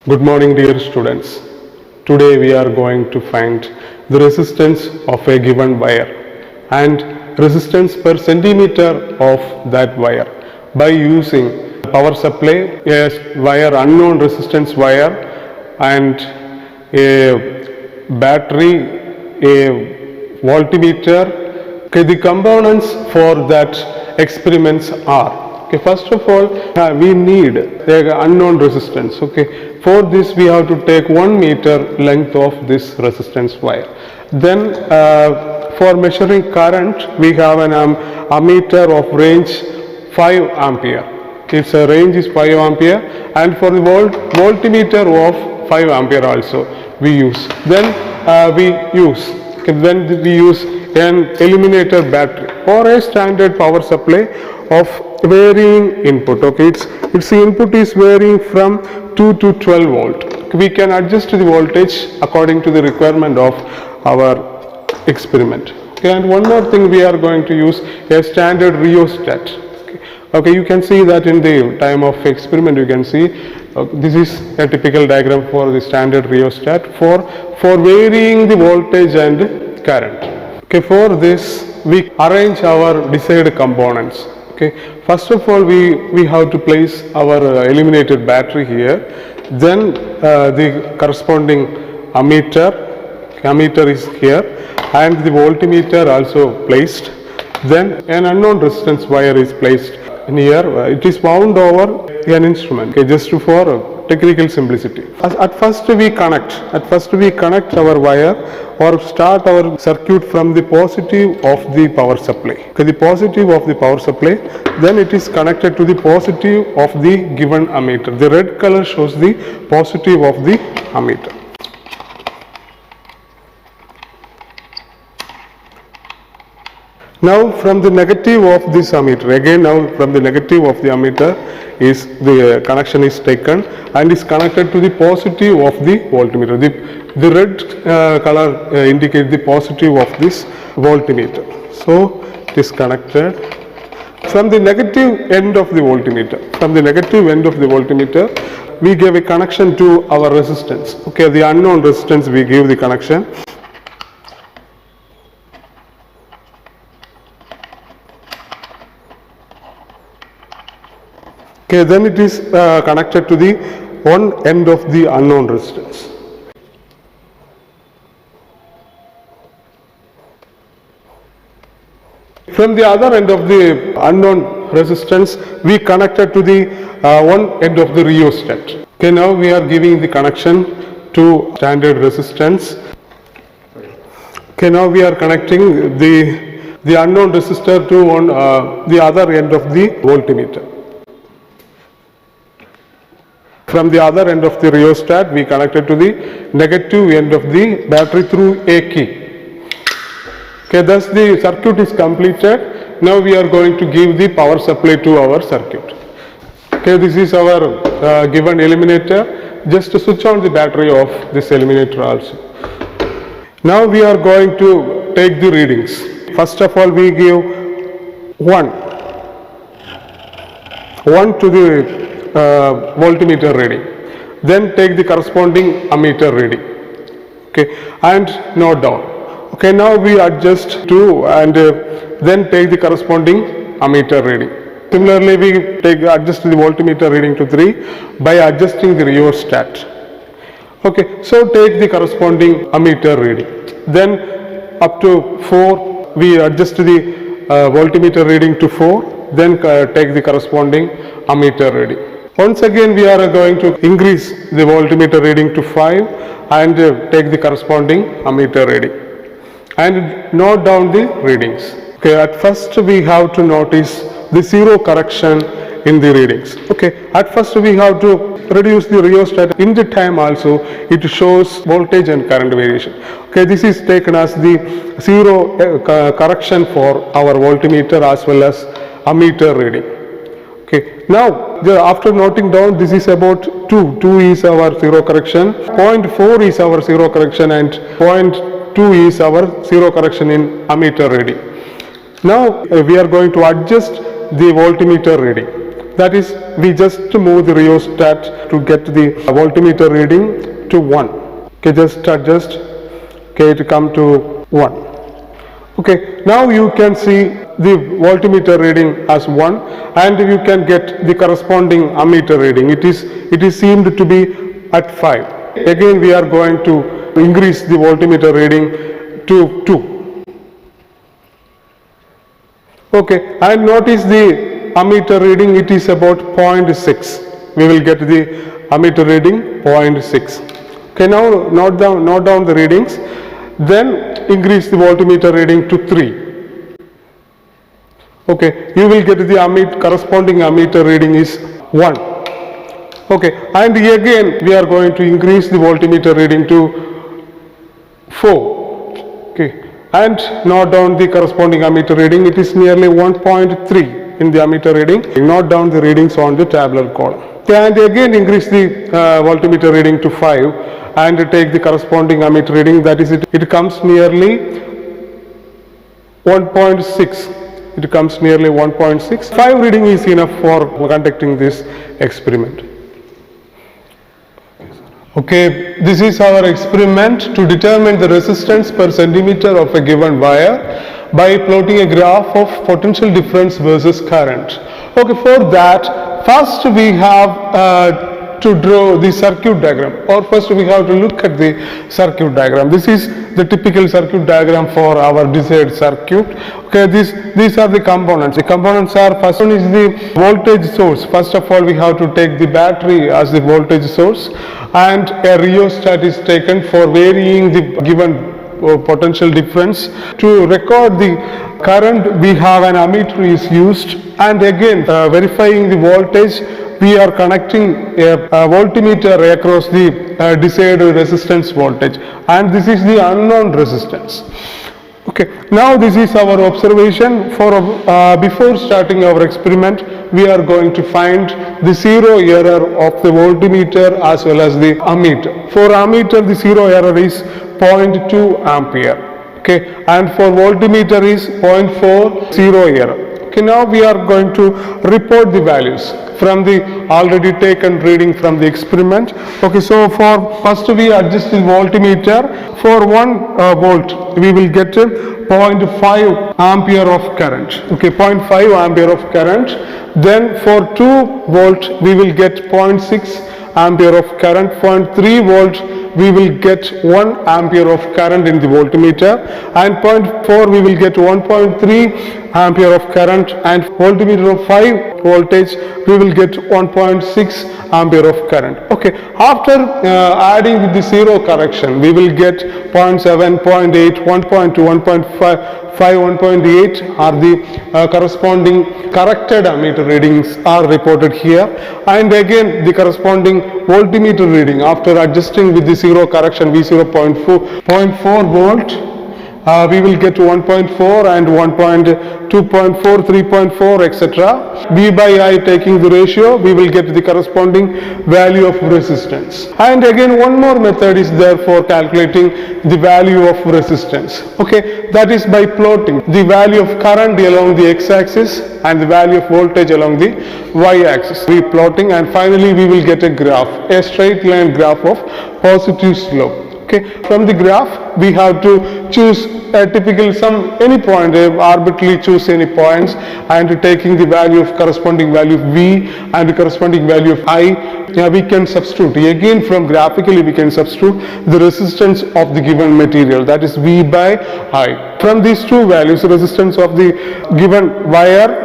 Good morning, dear students. Today we are going to find the resistance of a given wire and resistance per centimeter of that wire by using power supply, a wire unknown resistance wire, and a battery, a voltmeter. Okay, the components for that experiments are, okay, first of all we need the unknown resistance. Okay, for this we have to take 1 meter length of this resistance wire. Then for measuring current we have an ammeter of range 5 ampere. Its range is 5 ampere, and for the voltmeter of 5 ampere also we use. Then we use an eliminator battery or a standard power supply of varying input. Okay, its input is varying from 2 to 12 volt. We can adjust the voltage according to the requirement of our experiment. Okay, and one more thing, we are going to use a standard rheostat. Okay, you can see that in the time of experiment. You can see this is a typical diagram for the standard rheostat for varying the voltage and current. Okay, for this we arrange our desired components. Okay, first of all we have to place our eliminated battery here. Then the corresponding ammeter is here, and the voltmeter also placed. Then an unknown resistance wire is placed in here. It is wound over an instrument. Okay, just for technical simplicity. At first we connect our wire or start our circuit from the positive of the power supply. Okay, the positive of the power supply, then it is connected to the positive of the given ammeter. The red color shows the positive of the ammeter. Now from the negative of this ammeter, again now from the negative of the ammeter is the connection is taken and is connected to the positive of the voltmeter. The red color indicates the positive of this voltmeter. So it is connected from the negative end of the voltmeter. From the negative end of the voltmeter we give a connection to our resistance. Okay, the unknown resistance we give the connection. Okay, then it is connected to the one end of the unknown resistance. From the other end of the unknown resistance we connected to the one end of the rheostat. Okay, now we are giving the connection to standard resistance. Okay, now we are connecting the unknown resistor to the other end of the voltmeter. From the other end of the rheostat we connected to the negative end of the battery through a key. Okay, thus the circuit is completed. Now we are going to give the power supply to our circuit. Okay, this is our given eliminator. Just to switch on the battery of this eliminator also. Now we are going to take the readings. First of all we give 1 to the voltmeter reading, then take the corresponding ammeter reading. Okay, and note down. Okay, now we adjust to and then take the corresponding ammeter reading. Similarly we adjust the voltmeter reading to 3 by adjusting the rheostat. Okay, so take the corresponding ammeter reading. Then up to 4 we adjust the voltmeter reading to 4, then take the corresponding ammeter reading. Once again we are going to increase the voltmeter reading to 5 and take the corresponding ammeter reading and note down the readings. Okay, at first we have to notice the zero correction in the readings. Okay, at first we have to reduce the rheostat. In the time also it shows voltage and current variation. Okay, this is taken as the zero correction for our voltmeter as well as ammeter reading. Okay, now after noting down, this is about 2 is our zero correction, 0.4 is our zero correction, and 0.2 is our zero correction in ammeter reading. Now we are going to adjust the voltmeter reading. that is, we just move the rheostat to get the voltmeter reading to 1. Okay, just adjust, okay, to come to 1. Okay, now you can see the voltmeter reading as 1, and you can get the corresponding ammeter reading. It is seemed to be at 5. Again, we are going to increase the voltmeter reading to 2. Okay, and notice the ammeter reading, it is about 0.6. We will get the ammeter reading 0.6. Okay, now note down the readings. Then increase the voltmeter reading to 3. Okay, you will get the corresponding ammeter reading is 1. Okay, and again we are going to increase the voltmeter reading to 4. Okay, and note down the corresponding ammeter reading. It is nearly 1.3 in the ammeter reading. Note down the readings on the tabular column. Okay, and again increase the voltmeter reading to 5 and take the corresponding ammeter reading. That is, it comes nearly 1.6. It comes nearly 1.6. 5 reading is enough for conducting this experiment. Okay, this is our experiment to determine the resistance per centimeter of a given wire by plotting a graph of potential difference versus current. Okay, for that, first we have to draw the circuit diagram, or first we have to look at the circuit diagram. This is the typical circuit diagram for our desired circuit. Okay, these are the components. The components are, first one is the voltage source. First of all, we have to take the battery as the voltage source, and a rheostat is taken for varying the given potential difference. To record the current, we have an ammeter is used, and again verifying the voltage, we are connecting a voltmeter across the desired resistance voltage, and this is the unknown resistance. Okay, now this is our observation. Before starting our experiment, we are going to find the zero error of the voltmeter as well as the ammeter. For ammeter, the zero error is 0.2 ampere. Okay, and for voltmeter is 0.4 zero error. Okay, now we are going to report the values from the already taken reading from the experiment. Okay, so for first we adjust the voltmeter. For 1 volt we will get 0.5 ampere of current. Okay, 0.5 ampere of current. Then for 2 volt we will get 0.6 ampere of current. 0.3 volt we will get 1 ampere of current in the voltmeter, and 0.4 we will get 1.3 ampere of current, and voltmeter of 5 voltage we will get 1.6 ampere of current. Okay, after adding with the zero correction, we will get 0.7, 0.8, 1.2, 1.5, 1.8 are the corresponding corrected ammeter readings are reported here, and again the corresponding voltmeter reading after adjusting with the zero correction V0 0.4 volt. We will get 1.4 and 1.2.4, 3.4, etc. V by I taking the ratio, we will get the corresponding value of resistance. And again one more method is there for calculating the value of resistance. Okay, that is by plotting the value of current along the x-axis and the value of voltage along the y-axis. We plotting, and finally we will get a graph, a straight line graph of positive slope. Okay, from the graph we have to choose a typical any point, arbitrarily choose any points, and taking the value of corresponding value of V and the corresponding value of I, we can substitute. Again from graphically we can substitute the resistance of the given material, that is V by I. From these two values, resistance of the given wire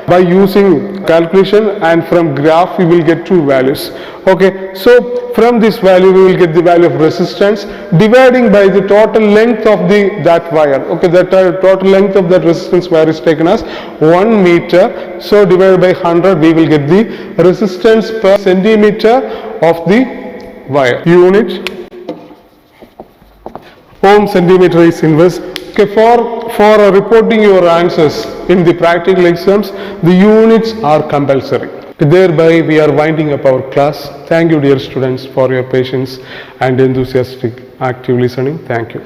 by using calculation, and from graph we will get two values. Okay, so from this value we will get the value of resistance dividing by the total length of that wire. Okay, that total length of that resistance wire is taken as 1 meter, so divided by 100 we will get the resistance per centimeter of the wire. Unit ohm centimeter is inverse. Okay, for reporting your answers in the practical exams, the units are compulsory. Thereby we are winding up our class. Thank you dear students for your patience and enthusiastic active listening. Thank you.